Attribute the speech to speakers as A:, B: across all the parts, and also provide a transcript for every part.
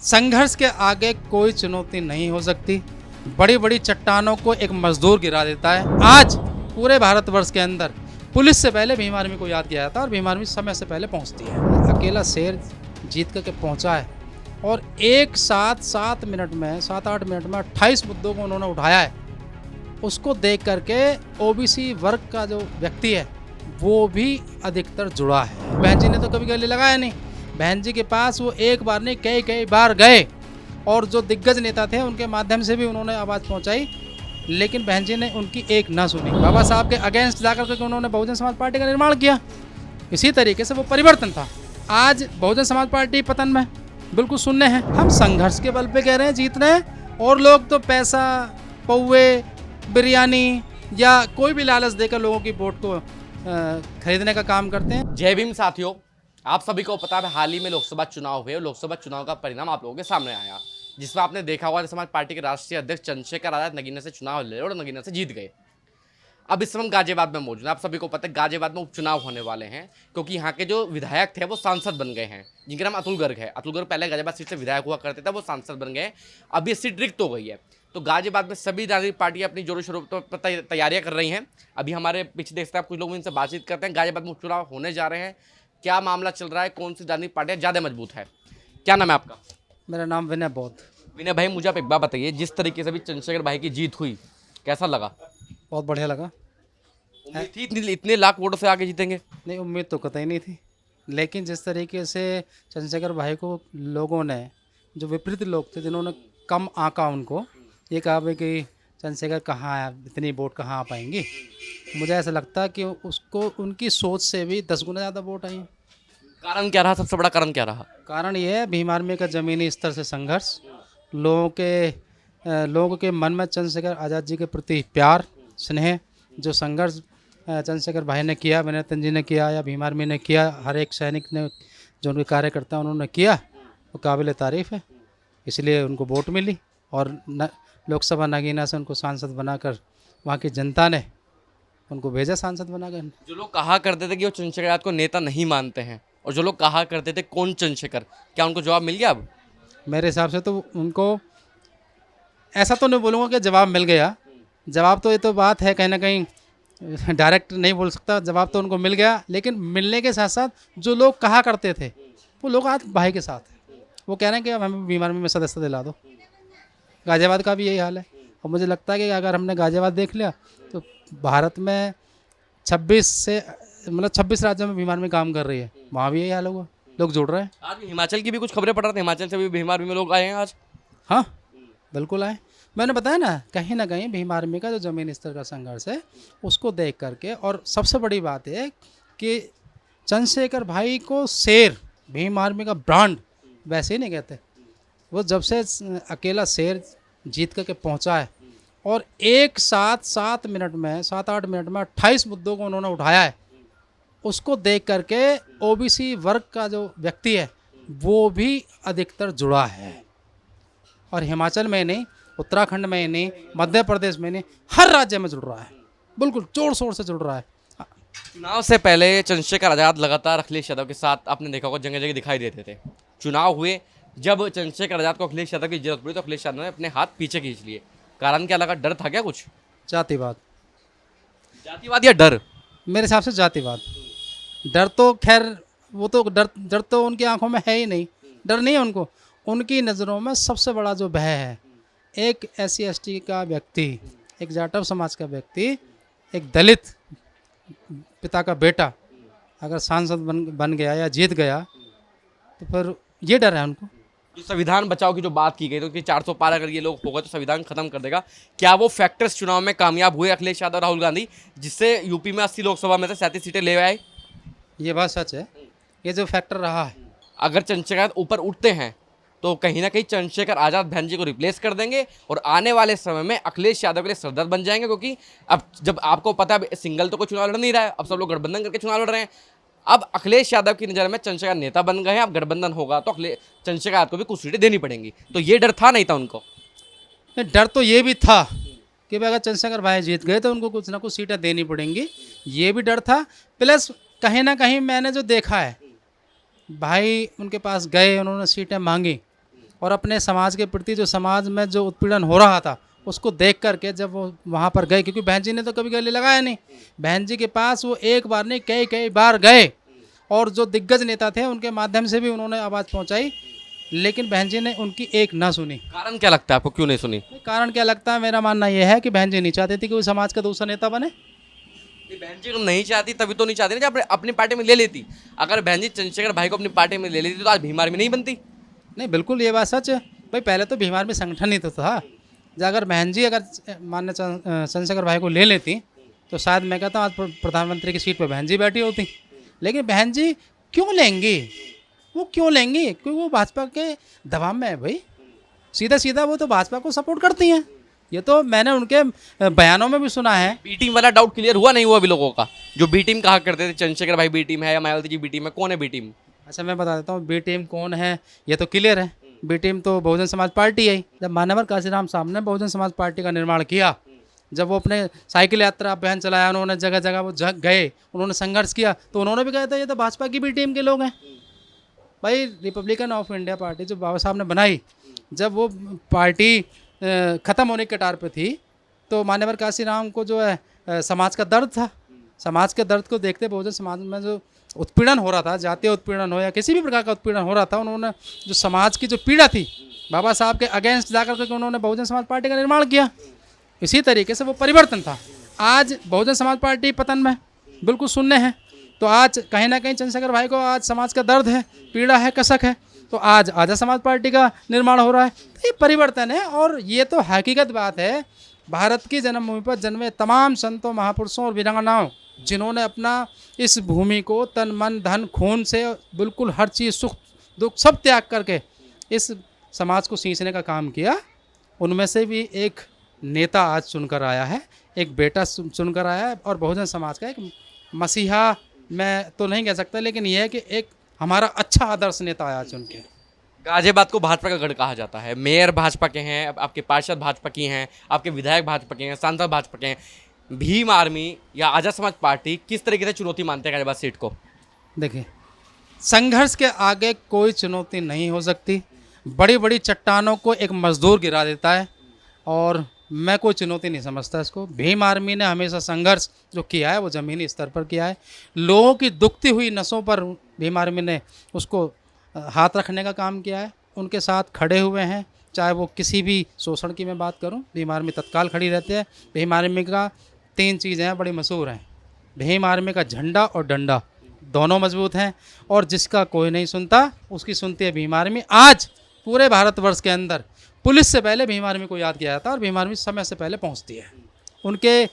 A: संघर्ष के आगे कोई चुनौती नहीं हो सकती। बड़ी बड़ी चट्टानों को एक मजदूर गिरा देता है। आज पूरे भारतवर्ष के अंदर पुलिस से पहले भीम आर्मी को याद किया जाता है और भीम आर्मी समय से पहले पहुंचती है। अकेला शेर जीत करके पहुंचा है और एक साथ 7 मिनट में 7-8 मिनट में 28 मुद्दों को उन्होंने उठाया है। उसको देख करके ओबीसी वर्ग का जो व्यक्ति है वो भी अधिकतर जुड़ा है। बहन जी ने तो कभी गले लगाया नहीं। बहन जी के पास वो एक बार नहीं कई बार गए और जो दिग्गज नेता थे उनके माध्यम से भी उन्होंने आवाज़ पहुंचाई, लेकिन बहन जी ने उनकी एक ना सुनी। बाबा साहब के अगेंस्ट जाकर के उन्होंने बहुजन समाज पार्टी का निर्माण किया। इसी तरीके से वो परिवर्तन था। आज बहुजन समाज पार्टी पतन में बिल्कुल शून्य है। हम संघर्ष के बल पे कह रहे हैं जीत रहे हैं, और लोग तो पैसा, पौवे, बिरयानी या कोई भी लालच देकर लोगों की वोट को खरीदने का काम करते हैं।
B: जय भीम साथियों, आप सभी को पता है हाल ही में लोकसभा चुनाव हुए और लोकसभा चुनाव का परिणाम आप लोगों के सामने आया, जिसमें आपने देखा होगा समाज पार्टी के राष्ट्रीय अध्यक्ष चंद्रशेखर आजाद नगीना से चुनाव लड़े और नगीना से जीत गए। अब इस समय हम गाजियाबाद में मौजूद हैं। आप सभी को पता है गाजियाबाद में उपचुनाव होने वाले हैं, क्योंकि यहाँ के जो विधायक थे वो सांसद बन गए हैं, जिनका नाम अतुल गर्ग है। अतुल गर्ग पहले गाजियाबाद सीट से विधायक हुआ करते थे, वो सांसद बन गए। अब ये सीट रिक्त हो गई है, तो गाजियाबाद में सभी राजनीतिक पार्टियां अपनी जोरों शोरों पर तैयारियां कर रही हैं। अभी हमारे पीछे देखते हैं, कुछ लोग इनसे बातचीत करते हैं। गाजियाबाद में उपचुनाव होने जा रहे हैं, क्या मामला चल रहा है, कौन सी राजनीतिक पार्टियां ज़्यादा मजबूत है? क्या नाम है आपका?
A: मेरा नाम विनय बौद्ध।
B: विनय भाई, मुझे आप एक बात बताइए, जिस तरीके से भी चंद्रशेखर भाई की जीत हुई, कैसा लगा?
A: बहुत बढ़िया लगा।
B: उम्मीद थी इतने लाख वोटों से आगे जीतेंगे?
A: नहीं, उम्मीद तो कतई नहीं थी, लेकिन जिस तरीके से चंद्रशेखर भाई को लोगों ने, जो विपरीत लोग थे जिन्होंने कम आंका, उनको ये कहा भाई कि चंद्रशेखर कहाँ है, इतनी वोट कहाँ आ पाएंगी, मुझे ऐसा लगता है कि उसको उनकी सोच से भी 10 गुना ज़्यादा वोट आई।
B: कारण क्या रहा? सबसे बड़ा कारण क्या रहा?
A: कारण ये है भीम आर्मी का ज़मीनी स्तर से संघर्ष, लोगों के मन में चंद्रशेखर आज़ाद जी के प्रति प्यार, स्नेह, जो संघर्ष चंद्रशेखर भाई ने किया, विनय जी ने किया या भीम आर्मी ने किया, हर एक सैनिक ने, जो उनके कार्यकर्ता उन्होंने किया, वो काबिल तारीफ़ है। इसलिए उनको वोट मिली और लोकसभा नगीना से उनको सांसद बनाकर वहाँ की जनता ने उनको भेजा सांसद बनाकर।
B: जो लोग कहा करते थे कि वो चंद्रशेखर आजाद को नेता नहीं मानते हैं, और जो लोग कहा करते थे कौन चंद्रशेखर, क्या उनको जवाब मिल गया? अब
A: मेरे हिसाब से तो उनको, ऐसा तो नहीं बोलूँगा कि जवाब मिल गया। जवाब तो, ये तो बात है, कहीं ना कहीं डायरेक्ट नहीं बोल सकता, जवाब तो उनको मिल गया, लेकिन मिलने के साथ साथ जो लोग कहा करते थे वो लोग आज भाई के साथ हैं। वो कह रहे हैं कि अब हमें भीम आर्मी में सदस्यता दिला दो। गाजियाबाद का भी यही हाल है, और मुझे लगता है कि अगर हमने गाजियाबाद देख लिया तो भारत में 26 राज्यों में भीम आर्मी काम कर रही है, वहाँ भी यही हाल होगा, लोग जुड़ रहे हैं।
B: आज हिमाचल की भी कुछ खबरें पड़ रही थी, हिमाचल से भी भीम आर्मी में लोग आए हैं आज।
A: हाँ, बिल्कुल आए। मैंने बताया ना कहीं भीम आर्मी का जो ज़मीनी स्तर का संघर्ष है उसको देख करके, और सबसे बड़ी बात है कि चंद्रशेखर भाई को शेर, भीम आर्मी का ब्रांड वैसे ही नहीं कहते। वो जब से अकेला शेर जीत करके पहुंचा है और एक साथ 7 मिनट में 7-8 मिनट में 28 मुद्दों को उन्होंने उठाया है, उसको देख करके ओबीसी वर्ग का जो व्यक्ति है वो भी अधिकतर जुड़ा है। और हिमाचल में नहीं, उत्तराखंड में नहीं, मध्य प्रदेश में नहीं, हर राज्य में जुड़ रहा है, बिल्कुल जोर शोर से जुड़ रहा है।
B: चुनाव से पहले चंद्रशेखर आजाद लगातार अखिलेश यादव के साथ, आपने देखा होगा, जगह जगह दिखाई देते थे। चुनाव हुए, जब चंद्रशेखर आजाद को अखिलेश यादव की जरूरत पड़ी तो अखिलेश यादव ने अपने हाथ पीछे खींच लिए। कारण क्या लगा? डर था क्या कुछ?
A: जातिवाद।
B: जातिवाद या डर?
A: मेरे हिसाब से जातिवाद। डर तो खैर, वो तो डर तो उनकी आंखों में है ही नहीं, डर नहीं है उनको। उनकी नज़रों में सबसे बड़ा जो भय है, एक SC/ST का व्यक्ति, एक जाटव समाज का व्यक्ति, एक दलित पिता का बेटा अगर सांसद बन गया या जीत गया तो फिर ये डर है उनको।
B: जो संविधान बचाओ की जो बात की गई, तो कि 400 पार अगर ये लोग होगा तो संविधान खत्म कर देगा, क्या वो फैक्टर्स चुनाव में कामयाब हुए अखिलेश यादव, राहुल गांधी, जिससे यूपी में 80 लोकसभा में से 37 सीटें ले आए?
A: ये बात सच है, ये जो फैक्टर रहा है।
B: अगर चंद्रशेखर ऊपर उठते हैं तो कहीं ना कहीं चंद्रशेखर आजाद बहन जी को रिप्लेस कर देंगे और आने वाले समय में अखिलेश यादव के लिए सरदर्द बन जाएंगे, क्योंकि अब जब आपको पता है सिंगल तो कोई चुनाव लड़ नहीं रहा है, अब सब लोग गठबंधन करके चुनाव लड़ रहे हैं। अब अखिलेश यादव की नज़र में चंद्रशेखर नेता बन गए हैं, अब गठबंधन होगा तो चंद्रशेखर यादव को भी कुछ सीटें देनी पड़ेंगी। तो ये डर था नहीं था उनको?
A: डर तो ये भी था कि अगर चंद्रशेखर भाई जीत गए तो उनको कुछ ना कुछ सीटें देनी पड़ेंगी, ये भी डर था। प्लस कहीं ना कहीं मैंने जो देखा है, भाई उनके पास गए, उन्होंने सीटें मांगी, और अपने समाज के प्रति जो समाज में जो उत्पीड़न हो रहा था उसको देख करके जब वो वहाँ पर गए, क्योंकि बहन जी ने तो कभी गले लगाया नहीं, बहन जी के पास वो एक बार नहीं कई कई बार गए और जो दिग्गज नेता थे उनके माध्यम से भी उन्होंने आवाज़ पहुँचाई, लेकिन बहन जी ने उनकी एक ना सुनी।
B: कारण क्या लगता है आपको, क्यों नहीं सुनी?
A: कारण क्या लगता है, मेरा मानना यह है कि बहन जी नहीं चाहती थी कि वो समाज का दूसरा नेता बने।
B: बहन जी को नहीं चाहती तभी तो नहीं चाहती ना, जब अपनी पार्टी में ले लेती। अगर बहन जी चंद्रशेखर भाई को अपनी पार्टी में ले लेती तो आज भीम आर्मी नहीं बनती।
A: नहीं, बिल्कुल ये बात सच है भाई। पहले तो भीम आर्मी संगठन ही तो था। अगर बहन जी अगर माननीय चंद्रशेखर भाई को ले लेती तो शायद मैं कहता हूँ आज प्रधानमंत्री की सीट पर बहन जी बैठी होती। लेकिन बहन जी क्यों लेंगी, वो क्यों लेंगी? क्योंकि वो भाजपा के दबाव में है भाई, सीधा सीधा वो तो भाजपा को सपोर्ट करती हैं। ये तो मैंने उनके बयानों में भी सुना है।
B: बी टीम वाला डाउट क्लियर हुआ नहीं हुआ अभी लोगों का? जो बी टीम कहा करते थे चंद्रशेखर भाई बी टीम है या मायावती जी बी टीम है, कौन है बी टीम?
A: अच्छा, मैं बता देता हूँ बी टीम कौन है, ये तो क्लियर है। बी टीम तो बहुजन समाज पार्टी है। जब मान्यवर काशीराम साहब ने बहुजन समाज पार्टी का निर्माण किया, जब वो अपने साइकिल यात्रा अभियान चलाया, उन्होंने जगह जगह वो गए, उन्होंने संघर्ष किया, तो उन्होंने भी कहा था ये तो भाजपा की बी टीम के लोग हैं भाई। रिपब्लिकन ऑफ इंडिया पार्टी जो बाबा साहब ने बनाई, जब वो पार्टी ख़त्म होने के कगार पे थी, तो मान्यवर काशीराम को जो है समाज का दर्द था। समाज के दर्द को देखते बहुजन समाज में जो उत्पीड़न हो रहा था, जातीय उत्पीड़न हो या किसी भी प्रकार का उत्पीड़न हो रहा था, उन्होंने जो समाज की जो पीड़ा थी बाबा साहब के अगेंस्ट जाकर के उन्होंने बहुजन समाज पार्टी का निर्माण किया। इसी तरीके से वो परिवर्तन था। आज बहुजन समाज पार्टी पतन में बिल्कुल शून्य है, तो आज कहीं ना कहीं चंद्रशेखर भाई को आज समाज का दर्द है, पीड़ा है, कसक है, तो आज आज़ाद समाज पार्टी का निर्माण हो रहा है। तो ये परिवर्तन है और ये तो हकीकत बात है। भारत की जन्मभूमि पर जन्मे तमाम संतों, महापुरुषों और वीरांगनाओं, जिन्होंने अपना इस भूमि को तन मन धन खून से बिल्कुल हर चीज़ सुख दुख सब त्याग करके इस समाज को सींचने का काम किया, उनमें से भी एक नेता आज चुनकर आया है, एक बेटा चुनकर आया है। और बहुजन समाज का एक मसीहा मैं तो नहीं कह सकता, लेकिन यह है कि एक हमारा अच्छा आदर्श नेता आया चुन के।
B: गाजियाबाद को भाजपा का गढ़ कहा जाता है। मेयर भाजपा के हैं, आपके पार्षद भाजपा की हैं, आपके विधायक भाजपा के हैं, सांसद भाजपा के हैं। भीम आर्मी या आज़ाद समाज पार्टी किस तरीके से चुनौती मानते हैं गाजियाबाद सीट को?
A: देखिए, संघर्ष के आगे कोई चुनौती नहीं हो सकती। बड़ी बड़ी चट्टानों को एक मजदूर गिरा देता है, और मैं कोई चुनौती नहीं समझता इसको। भीम आर्मी ने हमेशा संघर्ष जो किया है वो ज़मीनी स्तर पर किया है। लोगों की दुखती हुई नसों पर भीम आर्मी ने उसको हाथ रखने का काम किया है, उनके साथ खड़े हुए हैं। चाहे वो किसी भी शोषण की मैं बात करूं, भीम आर्मी तत्काल खड़ी रहती है। भीम आर्मी का 3 चीज़ें हैं बड़ी मशहूर हैं। भीम आर्मी का झंडा और डंडा दोनों मजबूत हैं, और जिसका कोई नहीं सुनता उसकी सुनती है भीम आर्मी। आज पूरे भारतवर्ष के अंदर पुलिस से पहले भीम आर्मी को याद किया जाता है, और भीम आर्मी समय से पहले पहुंचती है। उनके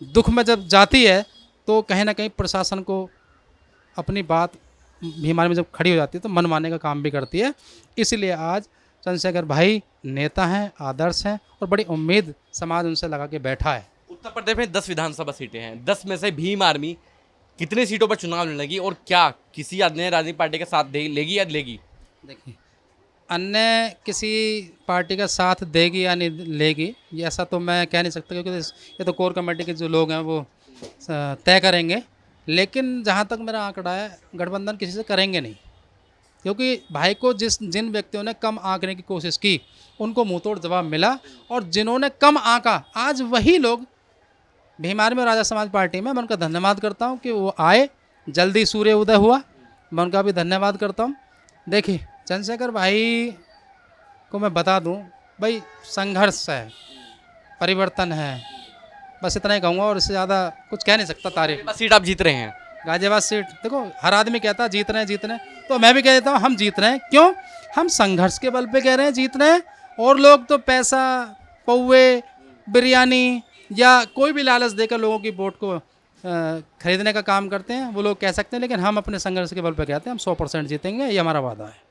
A: दुख में जब जाती है तो कहीं ना कहीं प्रशासन को अपनी बात भीम आर्मी जब खड़ी हो जाती है तो मन मानने का काम भी करती है। इसलिए आज चंद्रशेखर भाई नेता हैं, आदर्श हैं, और बड़ी उम्मीद समाज उनसे लगा के बैठा है।
B: उत्तर प्रदेश में 10 विधानसभा सीटें हैं। 10 में से भीम आर्मी कितनी सीटों पर चुनाव लड़ने लगी, और क्या किसी अन्य राजनीतिक पार्टी का साथ लेगी या लेगी?
A: देखिए, अन्य किसी पार्टी का साथ देगी या नहीं लेगी, ये ऐसा तो मैं कह नहीं सकता, क्योंकि ये तो कोर कमेटी के जो लोग हैं वो तय करेंगे। लेकिन जहाँ तक मेरा आंकड़ा है, गठबंधन किसी से करेंगे नहीं, क्योंकि भाई को जिन व्यक्तियों ने कम आंकने की कोशिश की उनको मुंहतोड़ जवाब मिला, और जिन्होंने कम आंका आज वही लोग भीम आर्मी और आज़ाद समाज पार्टी में। मैं उनका धन्यवाद करता हूँ कि वो आए, जल्दी सूर्य उदय हुआ, मैं उनका भी धन्यवाद करता हूँ। देखिए, चंद्रशेखर भाई को मैं बता दूं भाई, संघर्ष है, परिवर्तन है, बस इतना ही कहूँगा, और इससे ज़्यादा कुछ कह नहीं सकता। तारीफ
B: सीट आप जीत रहे हैं।
A: गाजियाबाद सीट, देखो हर आदमी कहता है जीत रहे हैं, जीत रहे हैं, तो मैं भी कह देता हूँ हम जीत रहे हैं। क्यों? हम संघर्ष के बल पे कह रहे हैं जीत रहे हैं, और लोग तो पैसा, पौवे, बिरयानी या कोई भी लालच देकर लोगों की वोट को खरीदने का काम करते हैं, वो लोग कह सकते हैं। लेकिन हम अपने संघर्ष के बल पे कहते हैं हम 100% जीतेंगे, ये हमारा वादा है।